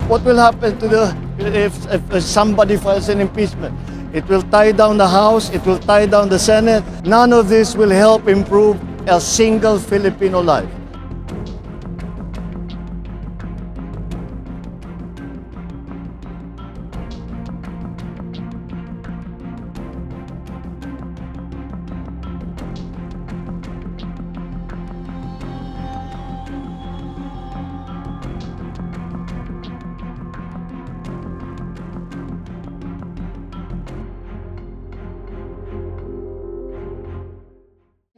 What will happen to if somebody files an impeachment? It will tie down the House, it will tie down the Senate. None of this will help improve a single Filipino life.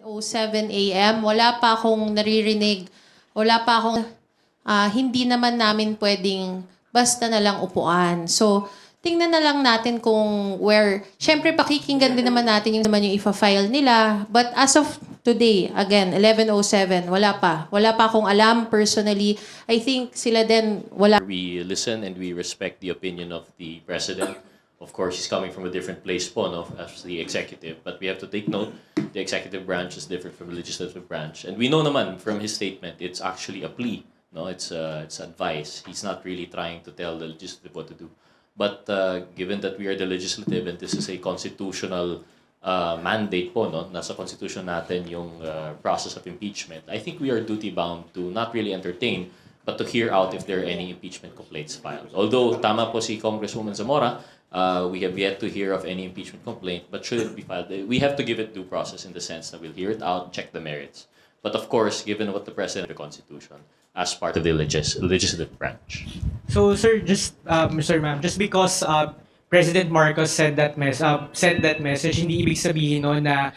O 7 a.m. Wala pa akong naririnig, wala pa akong, hindi naman namin pwedeng basta na lang upuan. So, tingnan na lang natin kung syempre pakikinggan din naman natin yung ifa-file nila. But as of today, again, 11:07, wala pa. Wala pa akong alam personally. I think sila din, wala. We listen and we respect the opinion of the President. Of course, he's coming from a different place po, no, as the executive. But we have to take note, the executive branch is different from the legislative branch. And we know naman from his statement, it's actually a plea. No, it's advice. He's not really trying to tell the legislative what to do. But given that we are the legislative and this is a constitutional mandate po, no, nasa constitution natin yung process of impeachment, I think we are duty-bound to not really entertain, but to hear out if there are any impeachment complaints filed. Although, tama po si Congresswoman Zamora, we have yet to hear of any impeachment complaint, but should it be filed, we have to give it due process in the sense that we'll hear it out, check the merits. But of course, given what the President of the Constitution, as part of the legislative branch. So, sir, Mr. Ma'am, just because President Marcos sent that message, hindi ibig sabihin no na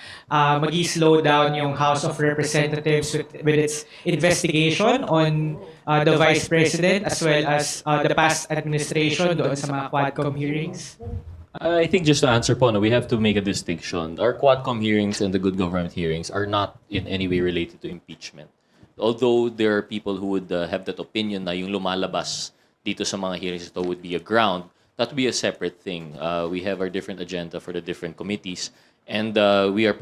mag-slow down yung House of Representatives with its investigation on the Vice President as well as the past administration doon sa mga Quadcom hearings? I think just to answer po, no, we have to make a distinction. Our Quadcom hearings and the good government hearings are not in any way related to impeachment. Although there are people who would have that opinion na yung lumalabas dito sa mga hearings ito would be a ground, that would be a separate thing. We have our different agenda for the different committees, and we are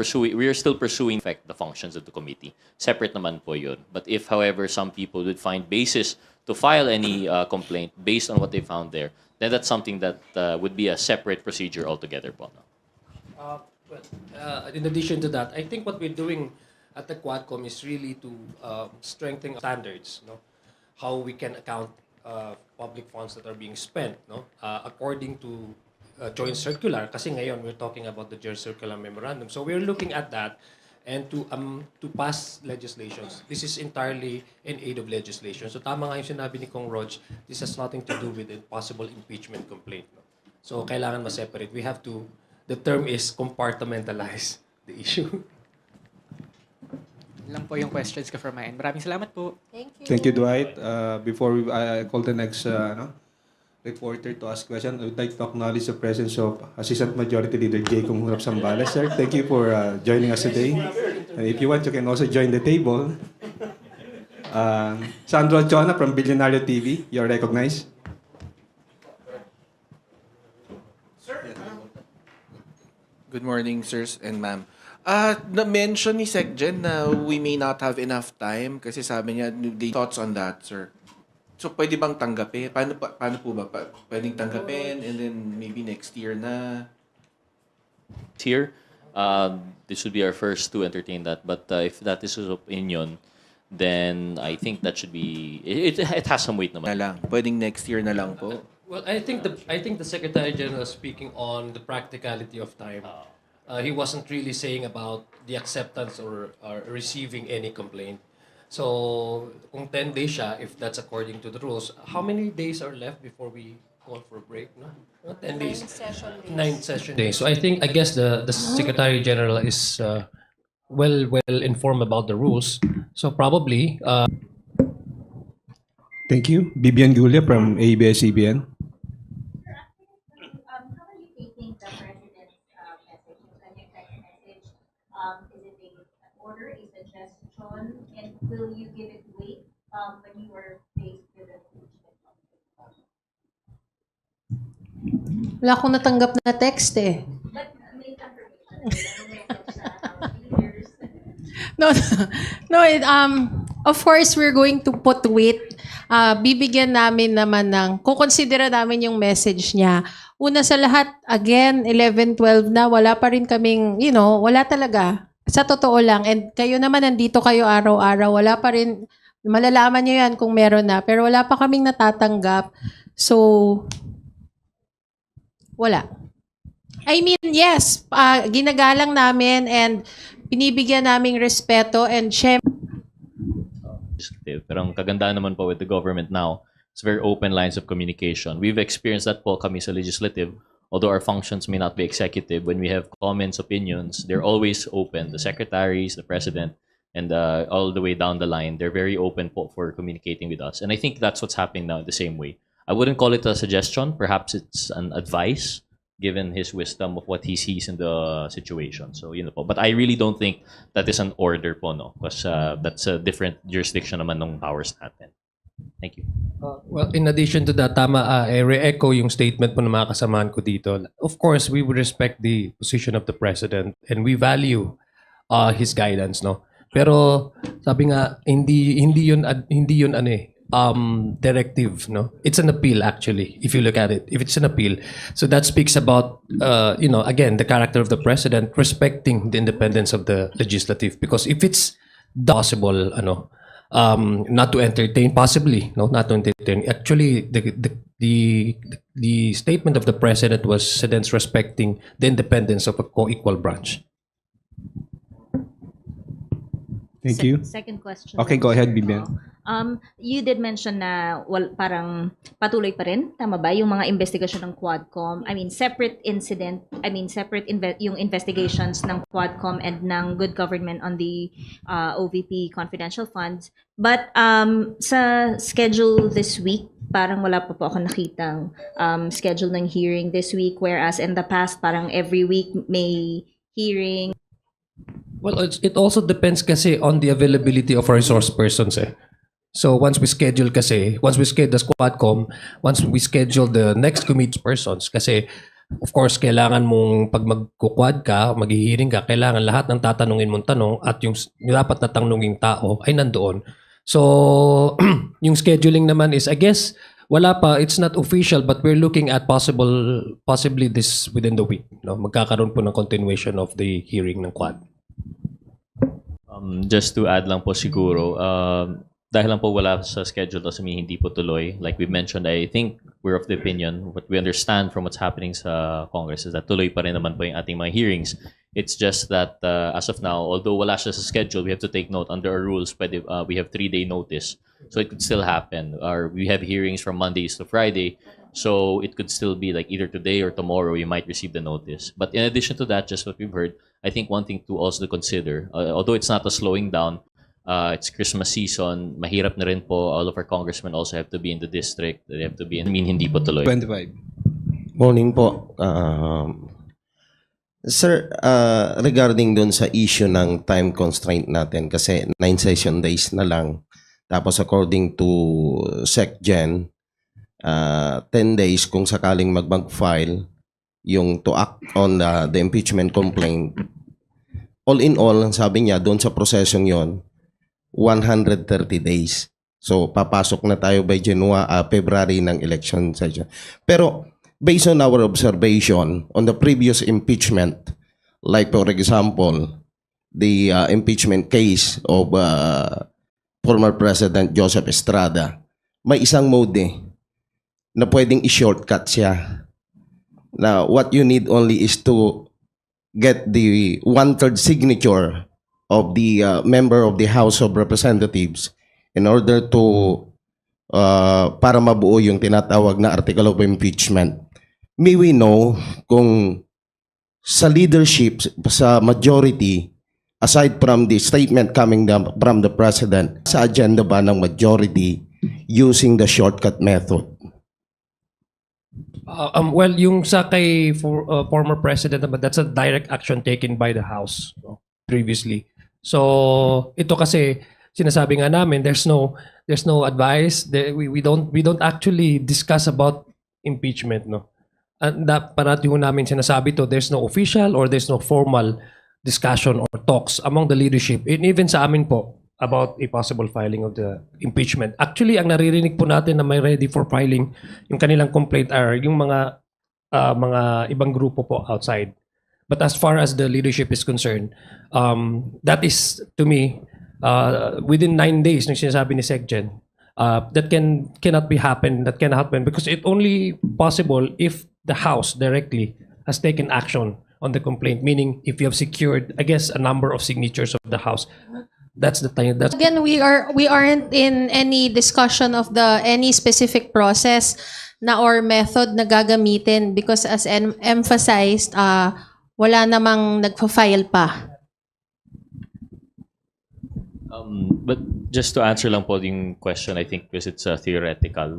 still pursuing the functions of the committee. Separate naman po yun. But if, however, some people would find basis to file any complaint based on what they found there, then that's something that would be a separate procedure altogether po. In addition to that, I think what we're doing at the Quadcom is really to strengthen standards, no? How we can account public funds that are being spent, no? According to joint circular, kasi ngayon we're talking about the joint circular memorandum. So we're looking at that and to pass legislations. This is entirely in aid of legislation. So tama nga yung sinabi ni Kong Rog, this has nothing to do with a possible impeachment complaint, no? So kailangan ma-separate. We have to, the term is compartmentalize the issue. Lang po yung questions ko from my end. Maraming salamat po. Thank you. Thank you, Dwight. Before I call the next reporter to ask question, I would like to acknowledge the presence of Assistant Majority Leader J. Kung Sambales, sir. Thank you for joining us today. And if you want, you can also join the table. Sandro Chona from Billionario TV, you're recognized. Good morning, sirs and ma'am. Na-mention ni SecGen na we may not have enough time kasi sabi niya, the thoughts on that, sir. So, pwede bang tanggapin? Paano po ba? Pwedeng tanggapin and then maybe next year na? Here, this would be our first to entertain that. But if that is his opinion, then I think that should be, it has some weight naman. Na lang. Pwedeng next year na lang po. Well, I think the Secretary General is speaking on the practicality of time. He wasn't really saying about the acceptance or receiving any complaint. So, kung 10 days siya, if that's according to the rules, how many days are left before we call for a break? No? 10 days. 9 session days. So I guess the Secretary General is well informed about the rules. So probably. Thank you. Bibian Gulia from abs-cbn. Order, a suggestion, and will you give it weight when you are faced with an impeachment? Wala akong natanggap na text eh. But may confirmation, leaders. No, of course, we're going to put weight bibigyan namin naman kukonsidera namin yung message niya. Una sa lahat, again, 11-12 na, wala pa rin kaming, wala talaga. Sa totoo lang. And kayo naman, nandito kayo araw-araw, wala pa rin, malalaman nyo yan kung meron na, pero wala pa kaming natatanggap. So, wala. I mean, yes, ginagalang namin and binibigyan naming respeto and syempre, pero ang kagandahan naman po with the government now, it's very open lines of communication. We've experienced that po kami sa legislative. Although our functions may not be executive, when we have comments, opinions, they're always open. The secretaries, the president, and all the way down the line, they're very open po for communicating with us. And I think that's what's happening now in the same way. I wouldn't call it a suggestion. Perhaps it's an advice, given his wisdom of what he sees in the situation. So, po. But I really don't think that is an order po, no? Because that's a different jurisdiction naman ng powers natin. Thank you. Well, in addition to that, tama, re-echo yung statement po ng mga kasamahan ko dito. Of course, we would respect the position of the president and we value his guidance, no? Pero sabi nga, hindi yun directive, no? It's an appeal actually, if you look at it. If it's an appeal. So that speaks about again, the character of the president respecting the independence of the legislative, because if it's possible not to entertain, possibly, no, not to entertain. Actually, the statement of the president was sedence respecting the independence of a co-equal branch. Thank you. Second question. Okay, go ahead, Bibian. You did mention na parang patuloy pa rin, tama ba, yung mga investigasyon ng Quadcom? I mean, separate yung investigations ng Quadcom and ng good government on the OVP confidential funds. But sa schedule this week, parang wala pa po ako nakitang schedule ng hearing this week, whereas in the past, parang every week may hearing. Well, it also depends kasi on the availability of our resource persons eh. So once we schedule the Quadcom, once we schedule the next committee persons, kasi of course kailangan mong pag magkukwad ka, maghihiring ka, kailangan lahat ng tatanungin mong tanong at yung dapat na tanunging tao ay nandoon. So yung scheduling naman is, I guess, wala pa, it's not official, but we're looking at possibly this within the week. No? Magkakaroon po ng continuation of the hearing ng Quad. Just to add lang po siguro, dahil lang po wala sa schedule doesn't mean hindi po tuloy. Like we mentioned, I think we're of the opinion, what we understand from what's happening sa Congress is that tuloy pa rin naman po yung ating mga hearings. It's just that as of now, although wala siya sa schedule, we have to take note under our rules, we have 3-day notice. So it could still happen. We have hearings from Mondays to Friday. So it could still be like either today or tomorrow you might receive the notice. But in addition to that, just what we've heard, I think one thing to also consider, although it's not a slowing down, it's Christmas season, mahirap na rin po. All of our congressmen also have to be in the district. They have to be hindi po tuloy. 25. Morning po. Sir, regarding dun sa issue ng time constraint natin, kasi 9 session days na lang. Tapos according to SecGen, 10 days kung sakaling mag-file yung to act on the impeachment complaint. All in all, sabi niya, doon sa prosesong yon 130 days. So, papasok na tayo by February ng election session. Pero, based on our observation on the previous impeachment, like for example, the impeachment case of former President Joseph Estrada, may isang mode na pwedeng i-shortcut siya. Now, what you need only is to get the 1/3 signature of the member of the House of Representatives in order to para mabuo yung tinatawag na article of impeachment. May we know kung sa leadership, sa majority, aside from the statement coming from the President, sa agenda ba ng majority using the shortcut method? Well, yung sa kay former president, that's a direct action taken by the House previously. So ito kasi sinasabi nga namin, there's no advice. We don't actually discuss about impeachment, no. And parati ho namin sinasabi to, there's no official or there's no formal discussion or talks among the leadership. And even sa amin po, about a possible filing of the impeachment. Actually, ang naririnig po natin na may ready for filing yung kanilang complaint are yung mga ibang grupo po outside. But as far as the leadership is concerned, that is, to me, within 9 days, nung sinasabi ni Secgen, that cannot happen because it only possible if the House directly has taken action on the complaint, meaning if you have secured, I guess, a number of signatures of the House. That's the time. That's Again, we aren't in any discussion of any specific process or method na gagamitin because as emphasized, wala namang nagpa-file pa. But just to answer lang po yung question, I think because it's theoretical.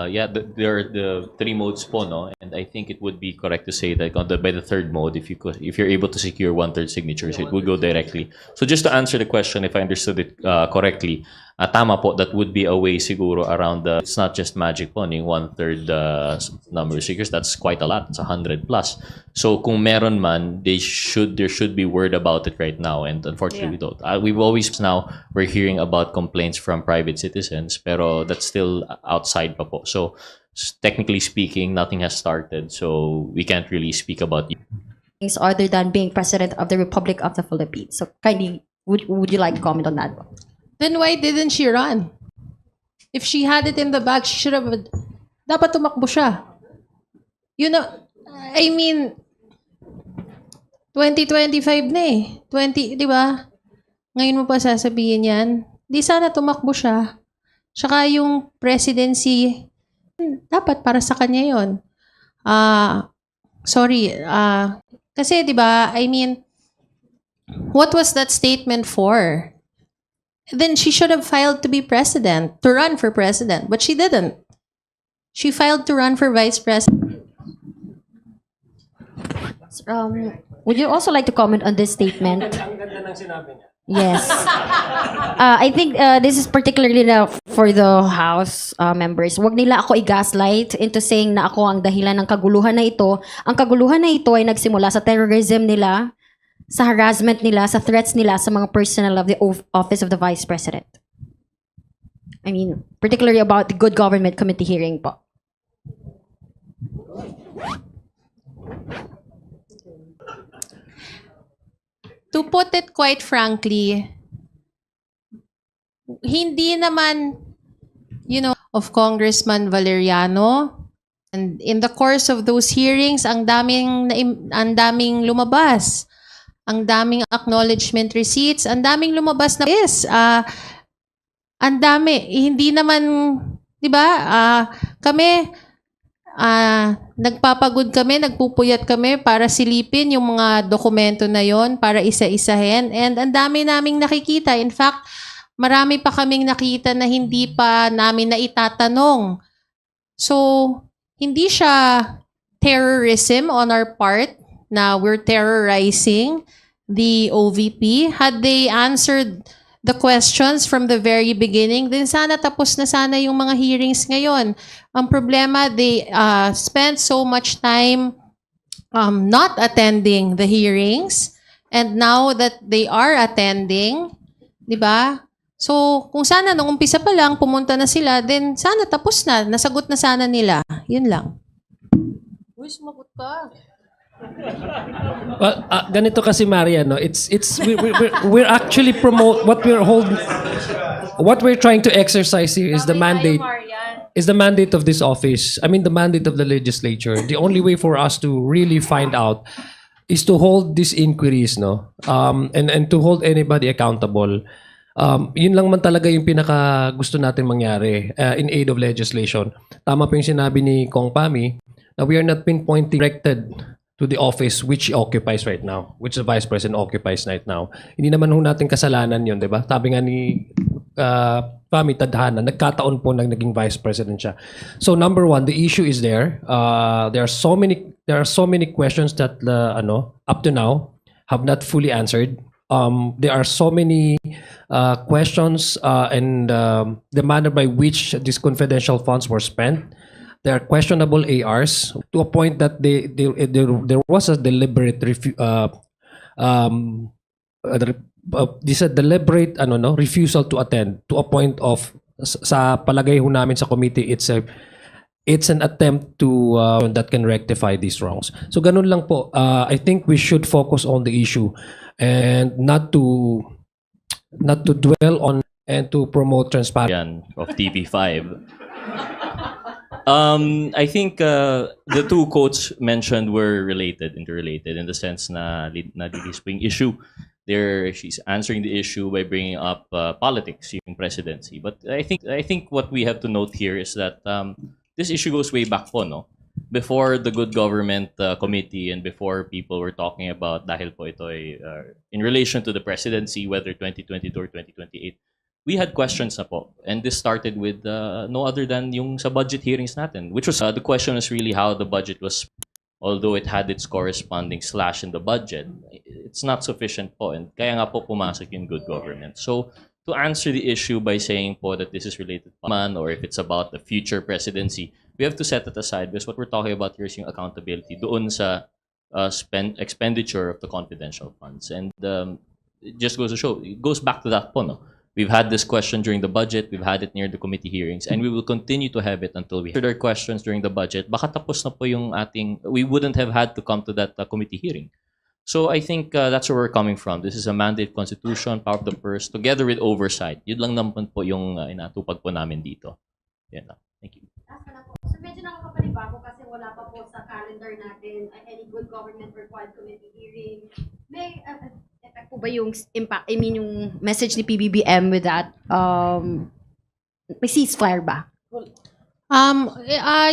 Yeah, there are the 3 modes po, no? And I think it would be correct to say that by the 3rd mode, if you're able to secure 1/3 signatures, it would go directly. So just to answer the question, if I understood it correctly, tama po, that would be a way siguro around it's not just magic po, yung 1/3 number of signatures, that's quite a lot, it's 100 plus. So kung meron man, there should be word about it right now, and unfortunately we don't. We're hearing about complaints from private citizens, pero that's still outside pa po. So technically speaking, nothing has started, so we can't really speak about it. Other than being President of the Republic of the Philippines. So kindly, would you like to comment on that? Then why didn't she run? If she had it in the bag, she should have... Dapat tumakbo siya. You know, I mean, 2025 na eh. 'di ba? Ngayon mo pa sasabihin yan. Di sana tumakbo siya. Tsaka yung presidency, dapat para sa kanya yun. Sorry. Kasi 'di ba, I mean, what was that statement for? Then she should have filed to be president, to run for president, but she didn't. She filed to run for vice president. Would you also like to comment on this statement? Ang ganda ng sinabi niya. Yes. I think this is particularly for the House members. Huwag nila ako i-gaslight into saying na ako ang dahilan ng kaguluhan na ito. Ang kaguluhan na ito ay nagsimula sa terrorism nila, sa harassment nila, sa threats nila sa mga personnel of the Office of the Vice President. I mean, particularly about the Good Government Committee hearing po. To put it quite frankly, hindi naman, of Congressman Valeriano, and in the course of those hearings, ang daming lumabas. Ang daming acknowledgement receipts, ang daming lumabas na ang dami. Hindi naman, 'di ba? Kami nagpapagod kami, nagpupuyat kami para silipin yung mga dokumento na yon, para isa-isahin, and ang dami naming nakikita. In fact, marami pa kaming nakita na hindi pa namin naitatanong. So, hindi siya terrorism on our part na we're terrorizing the OVP. Had they answered the questions from the very beginning, then sana tapos na sana yung mga hearings ngayon. Ang problema, they spent so much time not attending the hearings, and now that they are attending, di ba? So, kung sana nung umpisa pa lang pumunta na sila, then sana tapos na, nasagot na sana nila. Yun lang. Uy, sumagot ka. Well, ganito kasi Maria, no? We're actually promote what we're trying to exercise here is the mandate of this office. I mean, the mandate of the legislature. The only way for us to really find out is to hold these inquiries, no? And to hold anybody accountable. Yun lang man talaga yung pinaka gusto natin mangyari in aid of legislation. Tama po yung sinabi ni Kong Pami na we are not pinpointing directed to the office which he occupies right now, which the Vice President occupies right now. Hindi naman ho natin kasalanan yun, di ba? Sabi nga ni Pami Tadhana, nagkataon po nang naging Vice President siya. So number one, the issue is there. There are so many questions that up to now have not fully answered. There are so many questions and the manner by which these confidential funds were spent. There are questionable ARs to a point that there was a deliberate this a deliberate refusal to attend to a point of sa palagay ho namin sa committee, it's an attempt to that can rectify these wrongs. So ganun lang po. I think we should focus on the issue and not to dwell on and to promote transparency. Of TV5. I think the two quotes mentioned were interrelated in the sense na nadidisping issue. She's answering the issue by bringing up politics, yung presidency. But I think what we have to note here is that this issue goes way back po, no? Before the Good Government Committee and before people were talking about dahil po ito ay in relation to the presidency, whether 2022 or 2028, we had questions na po. And this started with no other than yung sa budget hearings natin, which was the question is really how the budget was, although it had its corresponding slash in the budget, it's not sufficient po. And kaya nga po pumasok yung good government. So to answer the issue by saying po that this is related to man or if it's about the future presidency, we have to set it aside because what we're talking about here is yung accountability doon sa expenditure of the confidential funds. And it just goes to show, it goes back to that po, no? We've had this question during the budget, we've had it near the committee hearings, and we will continue to have it until we answer our questions during the budget. Baka tapos na po yung we wouldn't have had to come to that committee hearing. So I think that's where we're coming from. This is a mandate constitution, power of the purse, together with oversight. Yun lang naman po yung inatupag po namin dito. Yan lang. Thank you. So medyo nakakapanibago kasi wala pa po sa calendar natin any good government or quad committee hearing. May effect po ba yung impact, yung message ni PBBM with that? May ceasefire ba?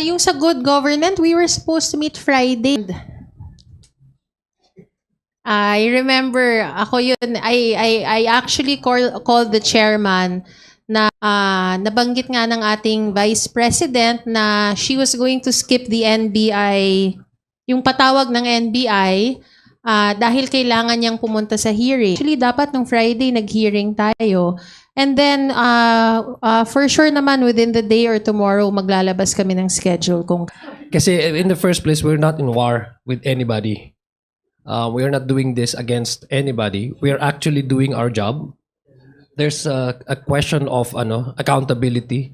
Yung sa good government, we were supposed to meet Friday. I remember ako yun, I actually called the chairman na nabanggit nga ng ating vice president na she was going to skip the NBI, yung patawag ng NBI dahil kailangan niyang pumunta sa hearing. Actually, dapat nung Friday nag-hearing tayo. And then, for sure naman, within the day or tomorrow, maglalabas kami ng schedule. Kasi in the first place, we're not in war with anybody. We are not doing this against anybody. We are actually doing our job. There's a question of accountability.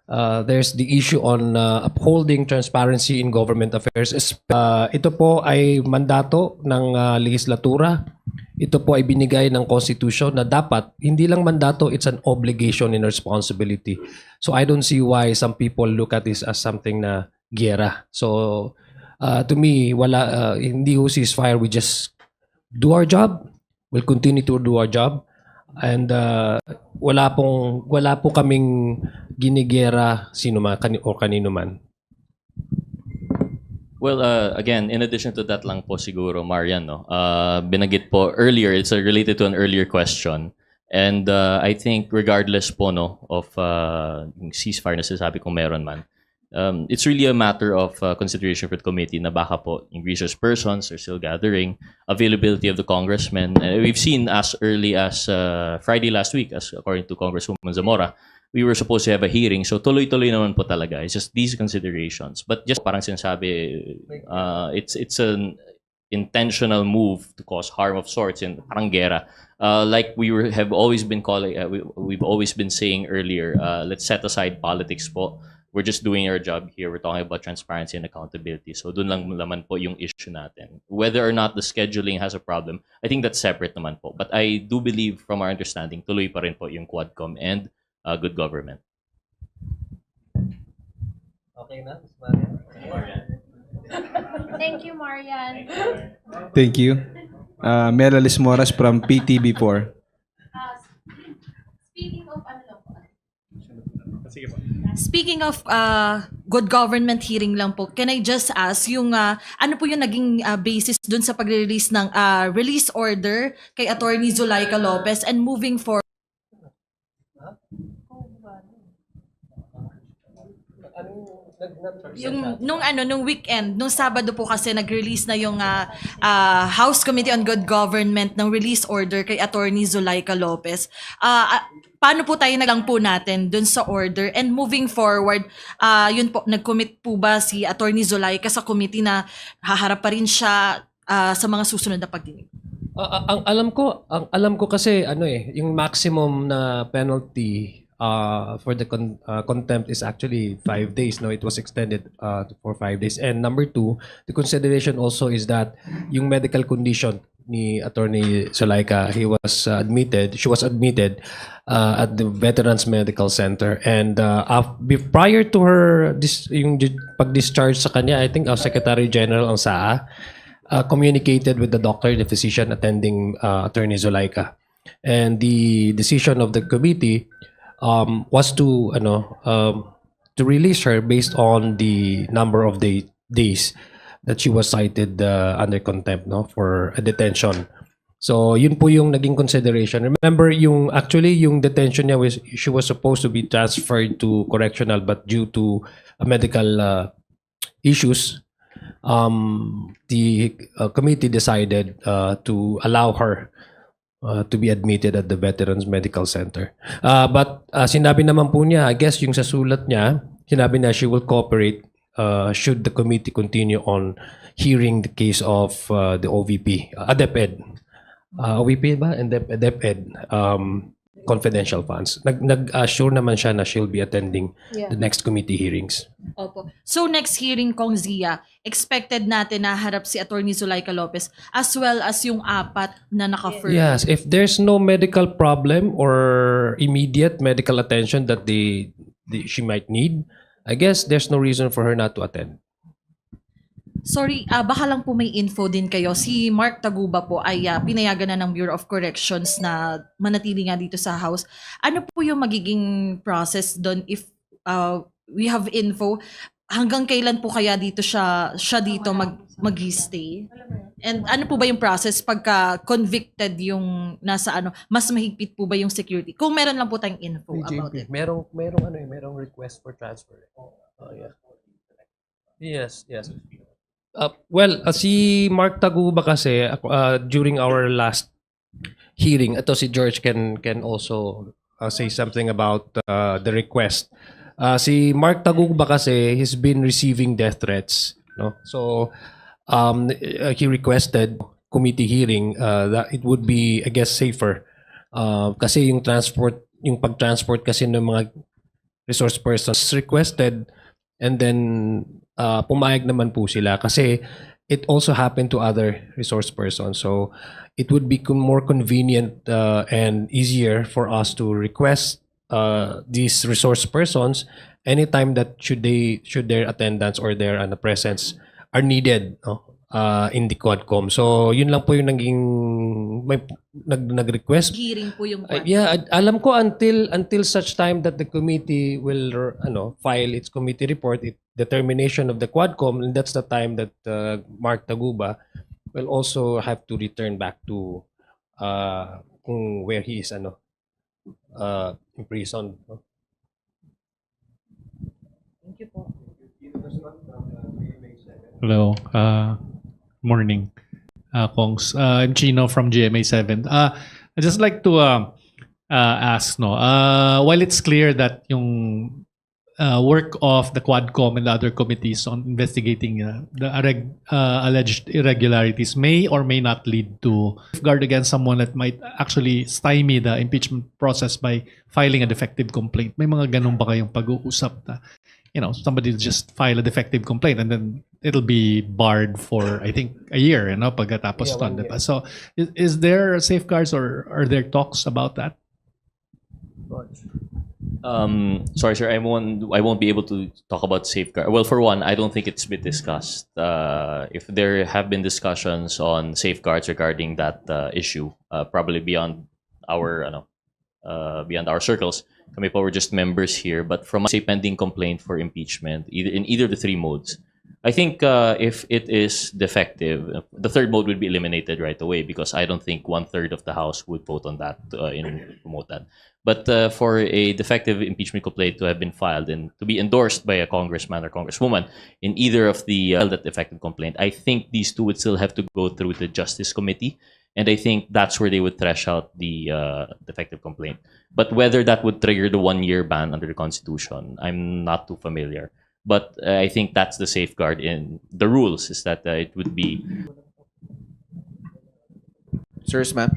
There's the issue on upholding transparency in government affairs. Ito po ay mandato ng legislatura. Ito po ay binigay ng Constitution na dapat, hindi lang mandato, it's an obligation and responsibility. So I don't see why some people look at this as something na giyera. So to me, hindi ho ceasefire. We just do our job. We'll continue to do our job. And wala po kaming ginigera sino man o kanino man. Well, again, in addition to that lang po siguro, Marian, no? Binanggit po earlier, it's related to an earlier question. And I think regardless po no, of yung ceasefire na sinasabi kung meron man, it's really a matter of consideration for the committee na baka po yung resource persons are still gathering, availability of the congressmen. We've seen as early as Friday last week, as according to Congresswoman Zamora, we were supposed to have a hearing. So tuloy-tuloy naman po talaga. It's just these considerations. But just parang sinasabi, it's an intentional move to cause harm of sorts in parang gera. Like have always been calling, we've always been saying earlier, let's set aside politics po. We're just doing our job here. We're talking about transparency and accountability. So dun lang naman po yung issue natin. Whether or not the scheduling has a problem, I think that's separate naman po. But I do believe from our understanding, tuloy pa rin po yung Quadcom and good government. Okay na, Thank you, Marian. Thank you. Melalis Moras from PTB4. Speaking of good government hearing lang po, can I just ask yung ano po yung naging basis dun sa pag-release ng release order kay Attorney Zulaika Lopez and moving forward? Yung nung weekend, nung Sabado po kasi nag-release na yung House Committee on Good Government ng release order kay Attorney Zulaika Lopez. Paano po tayo na lang po natin dun sa order and moving forward, yun po, nag-commit po ba si Attorney Zulaika sa committee na haharap pa rin siya sa mga susunod na pagdinig? Ang alam ko kasi yung maximum na penalty for the contempt is actually 5 days. No, it was extended for 5 days. And number two, the consideration also is that yung medical condition ni Attorney Zulaika, she was admitted at the Veterans Medical Center, and prior to yung pag-discharge sa kanya, I think Secretary General ang SAA communicated with the doctor, the physician attending Attorney Zulaika. And the decision of the committee was to release her based on the number of days that she was cited under contempt, no, for a detention. So yun po yung naging consideration. Remember, yung detention niya she was supposed to be transferred to correctional, but due to medical issues, the committee decided to allow her to be admitted at the Veterans Medical Center. But sinabi naman po niya, I guess yung sa sulat niya, sinabi niya she will cooperate should the committee continue on hearing the case of the OVP, DepEd. OVP ba? And DepEd confidential funds. Nag-assure naman siya na she'll be attending the next committee hearings. Opo. So next hearing, Kong Zia, expected natin na harap si Attorney Zulaika Lopez as well as yung 4 na naka-firm. Yes, if there's no medical problem or immediate medical attention that she might need, I guess there's no reason for her not to attend. Sorry, baka lang po may info din kayo. Si Mark Taguba po ay pinayagan na ng Bureau of Corrections na manatili nga dito sa House. Ano po yung magiging process doon if we have info? Hanggang kailan po kaya dito siya dito mag-stay? And ano po ba yung process pagka convicted yung nasa mas mahigpit po ba yung security? Kung meron lang po tayong info about it. Merong request for transfer. Yeah. Yes. Si Mark Taguba kasi during our last hearing, ito si George can also say something about the request. Si Mark Taguba kasi he's been receiving death threats, no? So he requested committee hearing that it would be, I guess, safer kasi yung pag-transport kasi ng mga resource persons requested, and then pumayag naman po sila kasi it also happened to other resource persons. So it would be more convenient and easier for us to request these resource persons anytime that should their attendance or their presence are needed, no, in the Quadcom. So yun lang po yung nag-request. Hearing po yung Alam ko until such time that the committee will file its committee report, determination of the Quadcom, and that's the time that Mark Taguba will also have to return back to where he is imprisoned. Thank you po. Hello. Morning, Kongs. I'm Chino from GMA7. I'd just like to ask, while it's clear that yung work of the Quadcom and the other committees on investigating the alleged irregularities may or may not lead to safeguard against someone that might actually stymie the impeachment process by filing a defective complaint. May mga ganun ba kayong pag-uusap na, somebody just file a defective complaint and then it'll be barred for, I think, a year, pagkatapos ton, diba? So is there safeguards or are there talks about that? Sorry, sir, I won't be able to talk about safeguard. Well, for one, I don't think it's been discussed. If there have been discussions on safeguards regarding that issue, probably beyond our circles. Kami po, we're just members here. But from a pending complaint for impeachment, either of the 3 modes, I think if it is defective, the 3rd mode would be eliminated right away because I don't think 1/3 of the House would vote on that and promote that. But for a defective impeachment complaint to have been filed and to be endorsed by a congressman or congresswoman in either of the that defective complaint, I think these 2 would still have to go through the Justice Committee. And I think that's where they would thresh out the defective complaint. But whether that would trigger the 1-year ban under the Constitution, I'm not too familiar. But I think that's the safeguard in the rules, is that it would be... Sirs, ma'am.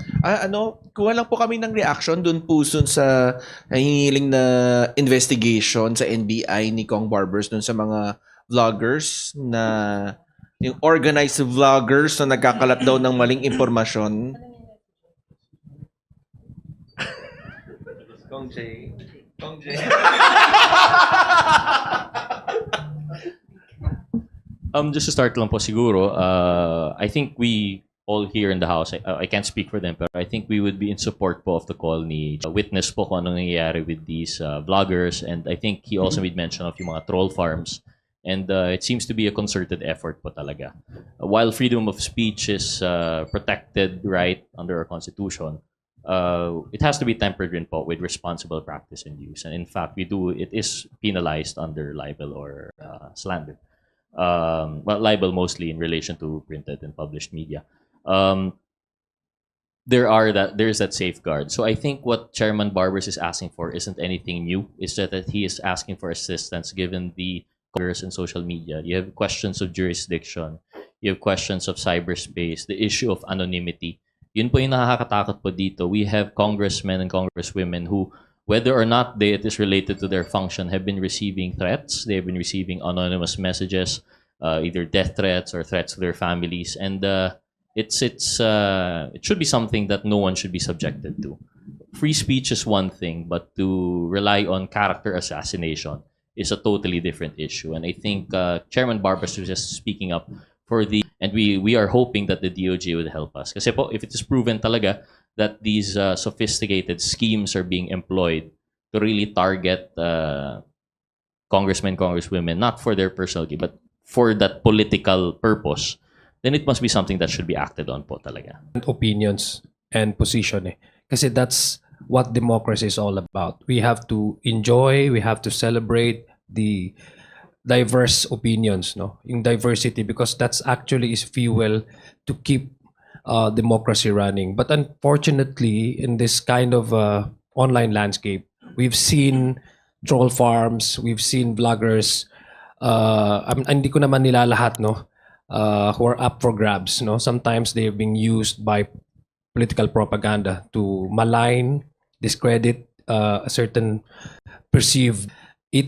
Kuha lang po kami ng reaction dun po sa hinihiling na investigation sa NBI ni Kong Barbers dun sa mga vloggers na yung organized vloggers na nagkakalat daw ng maling impormasyon. Kong J. Just to start lang po siguro, I think we all here in the House, I can't speak for them, but I think we would be in support po of the call ni witness po kung anong nangyayari with these vloggers, and I think he also made mention of yung mga troll farms, and it seems to be a concerted effort po talaga. While freedom of speech is protected right under our Constitution, it has to be tempered rin po with responsible practice and use, and in fact, it is penalized under libel or slander. Well, libel mostly in relation to printed and published media. There's that safeguard. So I think what Chairman Barbers is asking for isn't anything new. It's that he is asking for assistance given the Congress and social media. You have questions of jurisdiction. You have questions of cyberspace, the issue of anonymity. Yun po yung nakakatakot po dito. We have congressmen and congresswomen who, whether or not it is related to their function, have been receiving threats. They've been receiving anonymous messages, either death threats or threats to their families. And it should be something that no one should be subjected to. Free speech is one thing, but to rely on character assassination is a totally different issue. And I think Chairman Barbers was just speaking up for and we are hoping that the DOJ would help us. Kasi po, if it is proven talaga that these sophisticated schemes are being employed to really target congressmen, congresswomen, not for their personal gain, but for that political purpose, then it must be something that should be acted on po talaga. Opinions and position Kasi that's what democracy is all about. We have to enjoy, we have to celebrate the diverse opinions, no? Yung diversity, because that's actually is fuel to keep democracy running. But unfortunately, in this kind of online landscape, we've seen troll farms, we've seen bloggers, hindi ko naman nila lahat, no? Who are up for grabs, no? Sometimes they're being used by political propaganda to malign, discredit a certain perceived. It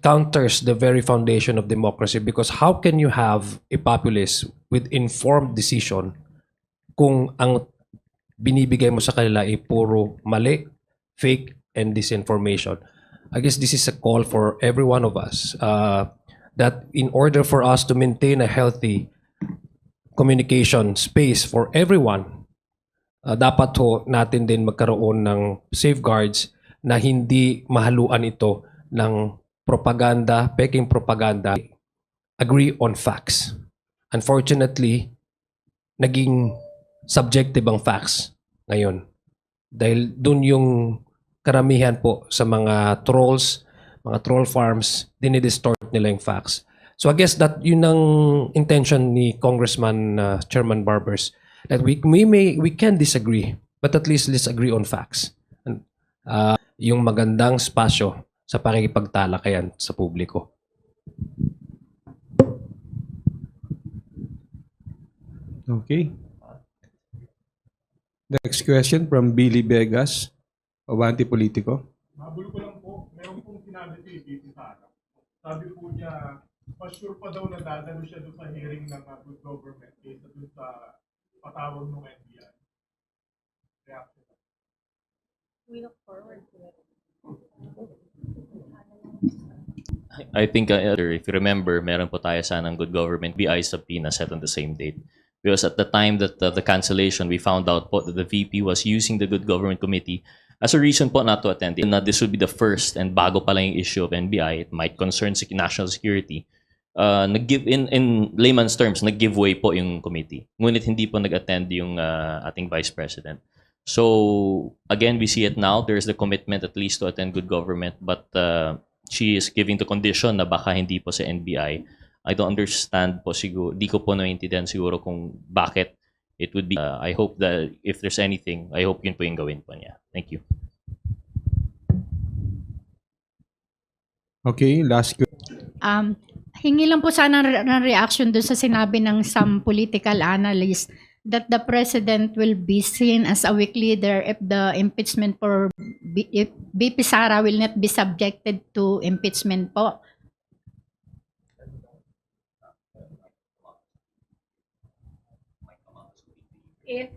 counters the very foundation of democracy, because how can you have a populace with informed decision kung ang binibigay mo sa kanila ay puro mali, fake, and disinformation? I guess this is a call for every one of us that in order for us to maintain a healthy communication space for everyone, dapat natin din magkaroon ng safeguards na hindi mahaluan ito ng propaganda, peking propaganda. Agree on facts. Unfortunately, naging subjective ang facts ngayon. Dahil dun yung karamihan po sa mga trolls, mga troll farms, dinidistort nila yung facts. So I guess that yun ang intention ni Congressman Chairman Barbers, that we can disagree, but at least let's agree on facts. Yung magandang spasyo sa pakikipagtalakayan sa publiko. Okay. Next question from Billy Vegas, Avanti Politico. Mabulo ko lang po, meron pong sinabi si Sara. Sabi po niya, mas sure pa daw na dadalo siya doon sa hearing ng good government kaysa doon sa patawag ng NBI. Reaction. We look forward to it. I think if you remember, meron po tayo sanang good government BI subpoena set on the same date. Because at the time that the cancellation, we found out po that the VP was using the good government committee as a reason po not to attend. Na this would be the first, and bago pa lang yung issue of NBI, it might concern national security. Nag-give in layman's terms, nag-giveaway po yung committee. Ngunit hindi po nag-attend yung ating Vice President. So again, we see it now. There's the commitment at least to attend good government, but she is giving the condition na baka hindi po sa NBI. I don't understand po siguro, di ko po naintindihan siguro kung bakit it would be. I hope that if there's anything, I hope yun po yung gawin po niya. Thank you. Okay, last question. Hingi lang po sana ng reaction doon sa sinabi ng some political analyst that the president will be seen as a weak leader if the impeachment for if VP Sara will not be subjected to impeachment po. If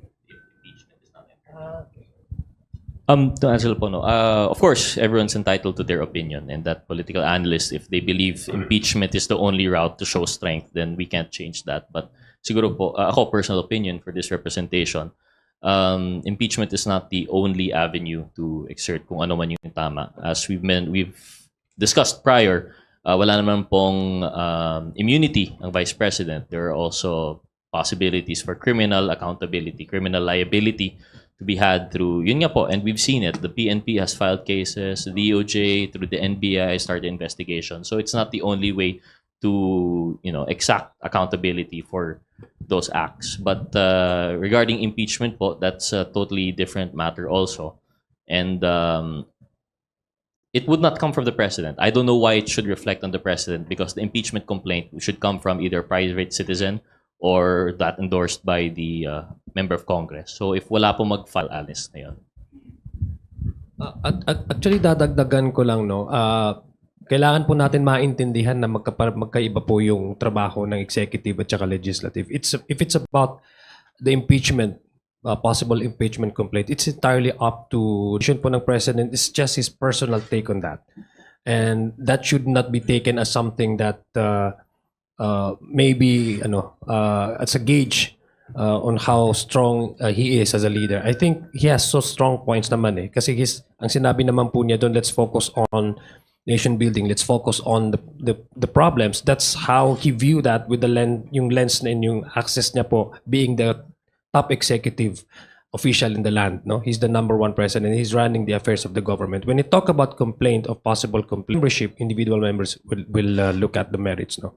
To answer po, no. Of course, everyone's entitled to their opinion, and that political analysts, if they believe impeachment is the only route to show strength, then we can't change that. But siguro po, ako personal opinion for this representation, impeachment is not the only avenue to exert kung ano man yung tama. As we've discussed prior, wala naman pong immunity ang Vice President. There are also possibilities for criminal accountability, criminal liability to be had through, yun nga po, and we've seen it. The PNP has filed cases, the DOJ, through the NBI started investigation. So it's not the only way to, exact accountability for those acts. But regarding impeachment po, that's a totally different matter also. And it would not come from the president. I don't know why it should reflect on the president, because the impeachment complaint should come from either a private citizen or that endorsed by the member of Congress. So if wala po mag-file, honest na yun. Actually, dadagdagan ko lang, no. Kailangan po natin maintindihan na magkaiba po yung trabaho ng executive at saka legislative. If it's about the impeachment, possible impeachment complaint, it's entirely up to the po ng president. It's just his personal take on that. And that should not be taken as something that maybe as a gauge on how strong he is as a leader. I think he has so strong points naman eh. Kasi ang sinabi naman po niya doon, let's focus on nation building. Let's focus on the problems. That's how he viewed that with yung lens and yung access niya po being the top executive official in the land. No, he's the #1 president. He's running the affairs of the government. When you talk about complaint of possible complaint, membership, individual members will look at the merits. No,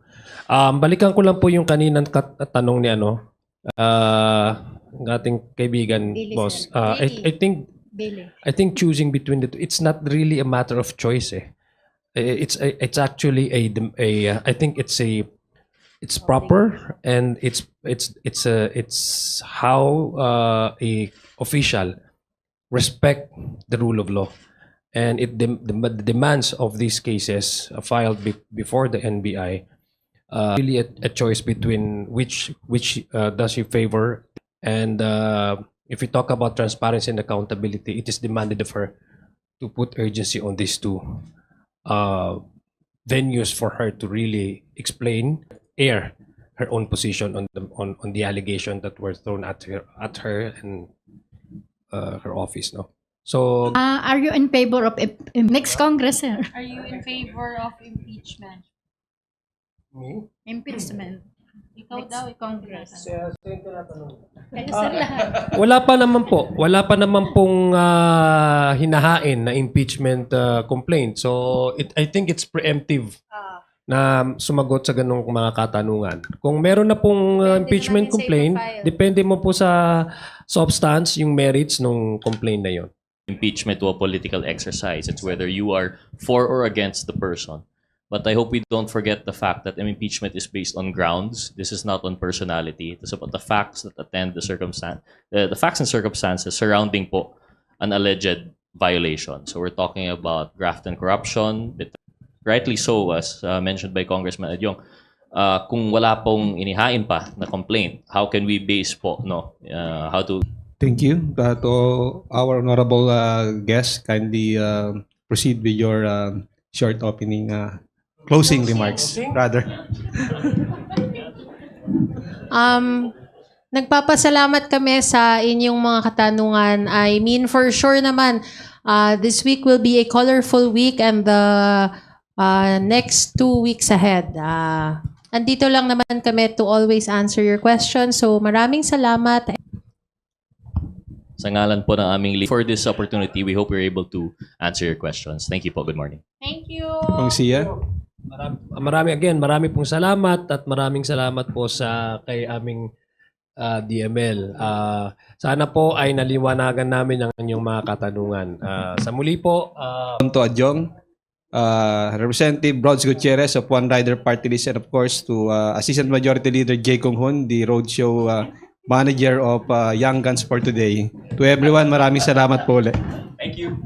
balikan ko lang po yung kaninang tanong ni ang ating kaibigan, Billy, boss. sir. I think choosing between the two, it's not really a matter of choice. It's actually I think it's proper, and it's how a official respect the rule of law, and the demands of these cases filed before the NBI really a choice between which does you favor, and if we talk about transparency and accountability, it is demanded of her to put urgency on these two venues for her to really explain, air her own position on the allegation that were thrown at her and her office. No, so are you in favor of next Congress, sir? Are you in favor of impeachment? Impeachment. Ikaw daw, Congress. Kayo sir lahat. wala pa naman pong hinahain na impeachment complaint. So I think it's preemptive na sumagot sa ganung mga katanungan. Kung meron na pong impeachment complaint, depende mo po sa substance, yung merits ng complaint na yon. Impeachment to a political exercise. It's whether you are for or against the person. But I hope we don't forget the fact that an impeachment is based on grounds. This is not on personality. It is about the facts that attend the facts and circumstances surrounding po an alleged violation. So we're talking about graft and corruption. Rightly so, as mentioned by Congressman Adyong, kung wala pong inihain pa na complaint, how can we base po, how to... Thank you. To our honorable guest, kindly proceed with your short opening, closing remarks, rather. Nagpapasalamat kami sa inyong mga katanungan. I mean, for sure naman, this week will be a colorful week, and the next 2 weeks ahead. Andito lang naman kami to always answer your questions. So maraming salamat. Sa ngalan po ng aming lead, for this opportunity, we hope we're able to answer your questions. Thank you po. Good morning. Thank you. Kung siya. Marami pong salamat, at maraming salamat po sa kay aming DML. Sana po ay naliwanagan namin ang inyong mga katanungan. Sa muli po, to Adyong, Representative Bronze Gutierrez of One Rider Party List, and of course to Assistant Majority Leader Jay Kong Hun, the roadshow manager of Young Guns for Today. To everyone, maraming salamat po ulit. Thank you.